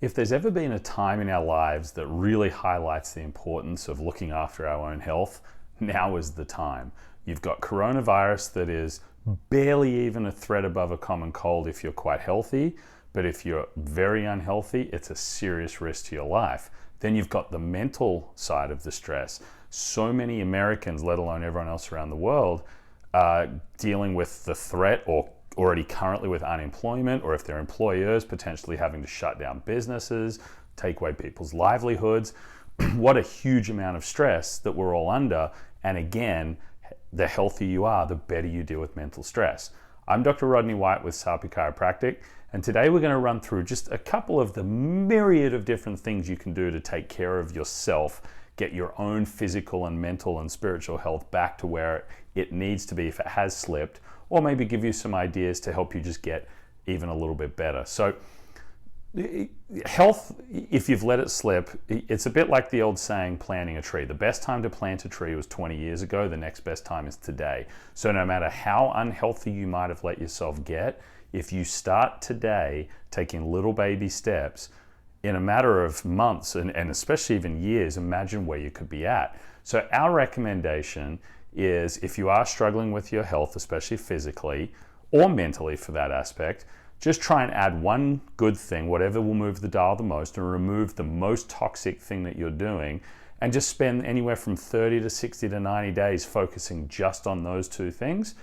If there's ever been a time in our lives that really highlights the importance of looking after our own health, now is the time. You've got coronavirus that is barely even a threat above a common cold if you're quite healthy, but if you're very unhealthy, it's a serious risk to your life. Then you've got the mental side of the stress. So many Americans, let alone everyone else around the world, dealing with the threat or already currently with unemployment, or if their employers potentially having to shut down businesses, take away people's livelihoods. What a huge amount of stress that we're all under. And again, the healthier you are, the better you deal with mental stress. I'm Dr. Rodney White with Omaha Chiropractic, and today we're going to run through just a couple of the myriad of different things you can do to take care of yourself, get your own physical and mental and spiritual health back to where it needs to be if it has slipped, or maybe give you some ideas to help you just get even a little bit better. So health, if you've let it slip, it's a bit like the old saying, planting a tree. The best time to plant a tree was 20 years ago. The next best time is today. So no matter how unhealthy you might have let yourself get, if you start today taking little baby steps, in a matter of months and especially even years, imagine where you could be at. So our recommendation is, if you are struggling with your health, especially physically or mentally for that aspect, just try and add one good thing, whatever will move the dial the most, and remove the most toxic thing that you're doing, and just spend anywhere from 30 to 60 to 90 days focusing just on those two things.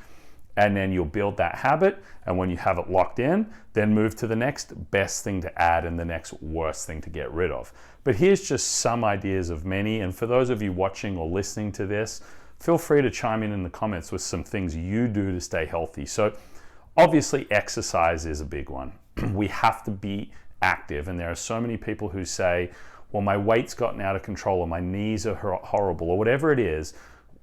And then you'll build that habit, and when you have it locked in, then move to the next best thing to add and the next worst thing to get rid of. But here's just some ideas of many, and for those of you watching or listening to this, feel free to chime in the comments with some things you do to stay healthy. So obviously exercise is a big one. We have to be active, and there are so many people who say, well, my weight's gotten out of control, or my knees are horrible, or whatever it is.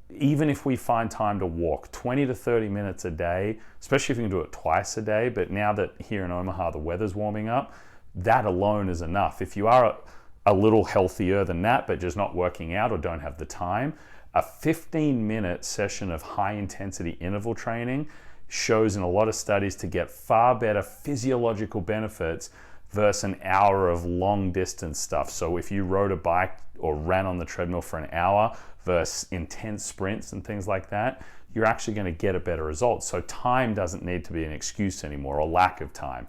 Even if we find time to walk 20 to 30 minutes a day, especially if you can do it twice a day, but now that here in Omaha the weather's warming up, that alone is enough. If you are a little healthier than that, but just not working out or don't have the time, a 15-minute session of high-intensity interval training shows in a lot of studies to get far better physiological benefits versus an hour of long-distance stuff. So if you rode a bike or ran on the treadmill for an hour versus intense sprints and things like that, you're actually going to get a better result. So time doesn't need to be an excuse anymore, or lack of time.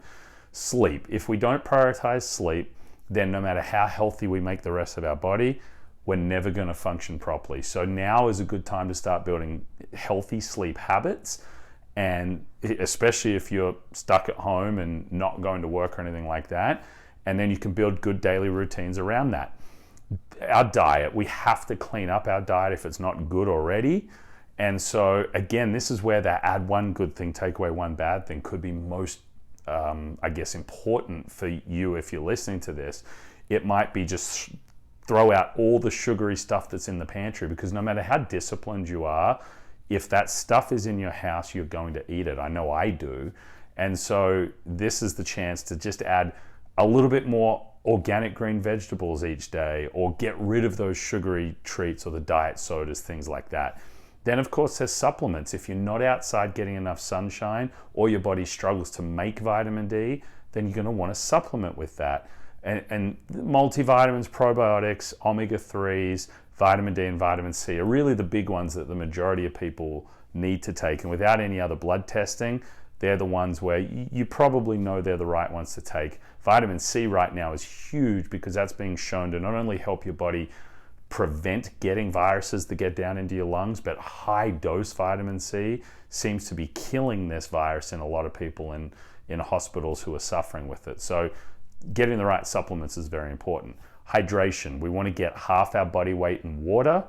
Sleep. If we don't prioritize sleep, then no matter how healthy we make the rest of our body, we're never going to function properly. So now is a good time to start building healthy sleep habits, and especially if you're stuck at home and not going to work or anything like that, and then you can build good daily routines around that. Our diet, we have to clean up our diet if it's not good already. And so again, this is where that add one good thing, take away one bad thing could be most, important for you if you're listening to this. It might be just throw out all the sugary stuff that's in the pantry, because no matter how disciplined you are, if that stuff is in your house, you're going to eat it. I know I do. And so this is the chance to just add a little bit more organic green vegetables each day, or get rid of those sugary treats or the diet sodas, things like that. Then of course there's supplements. If you're not outside getting enough sunshine, or your body struggles to make vitamin D, then you're going to want to supplement with that. And multivitamins, probiotics, omega-3s, vitamin D and vitamin C are really the big ones that the majority of people need to take. And without any other blood testing, they're the ones where you probably know they're the right ones to take. Vitamin C right now is huge, because that's being shown to not only help your body prevent getting viruses that get down into your lungs, but high dose vitamin C seems to be killing this virus in a lot of people in hospitals who are suffering with it. So getting the right supplements is very important. Hydration, we want to get half our body weight in water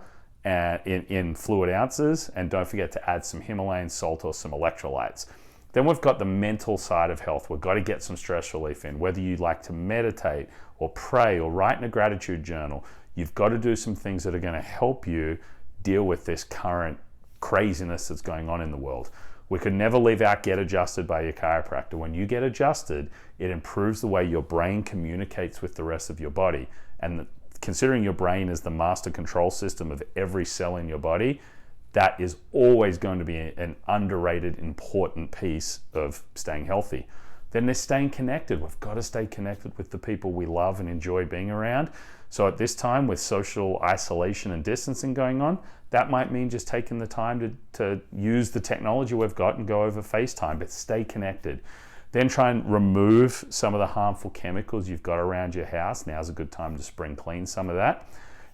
in fluid ounces, and don't forget to add some Himalayan salt or some electrolytes. Then we've got the mental side of health. We've got to get some stress relief in. Whether you like to meditate or pray or write in a gratitude journal, you've got to do some things that are going to help you deal with this current craziness that's going on in the world. We could never leave out Get Adjusted by your chiropractor. When you get adjusted, it improves the way your brain communicates with the rest of your body. And considering your brain is the master control system of every cell in your body, that is always going to be an underrated, important piece of staying healthy. then they're staying connected. We've got to stay connected with the people we love and enjoy being around. So at this time, with social isolation and distancing going on, that might mean just taking the time to use the technology we've got and go over FaceTime, but stay connected. Then try and remove some of the harmful chemicals you've got around your house. Now's a good time to spring clean some of that.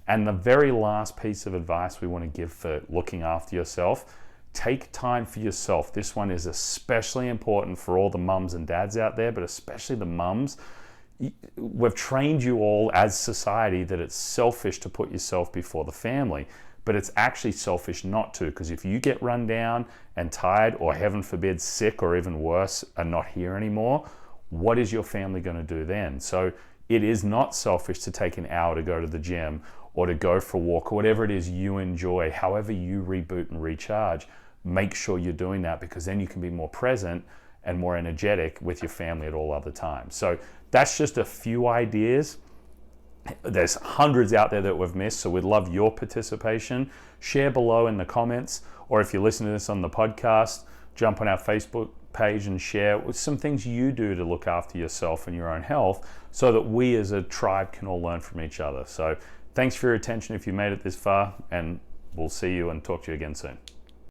And the very last piece of advice we want to give for looking after yourself, take time for yourself. This one is especially important for all the mums and dads out there, but especially the mums. We've trained you all as society that it's selfish to put yourself before the family, but it's actually selfish not to, because if you get run down and tired, or heaven forbid sick, or even worse, are not here anymore, what is your family going to do then? So it is not selfish to take an hour to go to the gym or to go for a walk, or whatever it is you enjoy, however you reboot and recharge. Make sure you're doing that, because then you can be more present and more energetic with your family at all other times. So that's just a few ideas. There's hundreds out there that we've missed, so we'd love your participation. Share below in the comments, or if you listen to this on the podcast, jump on our Facebook page and share some things you do to look after yourself and your own health, so that we as a tribe can all learn from each other. So thanks for your attention if you made it this far, and we'll see you and talk to you again soon.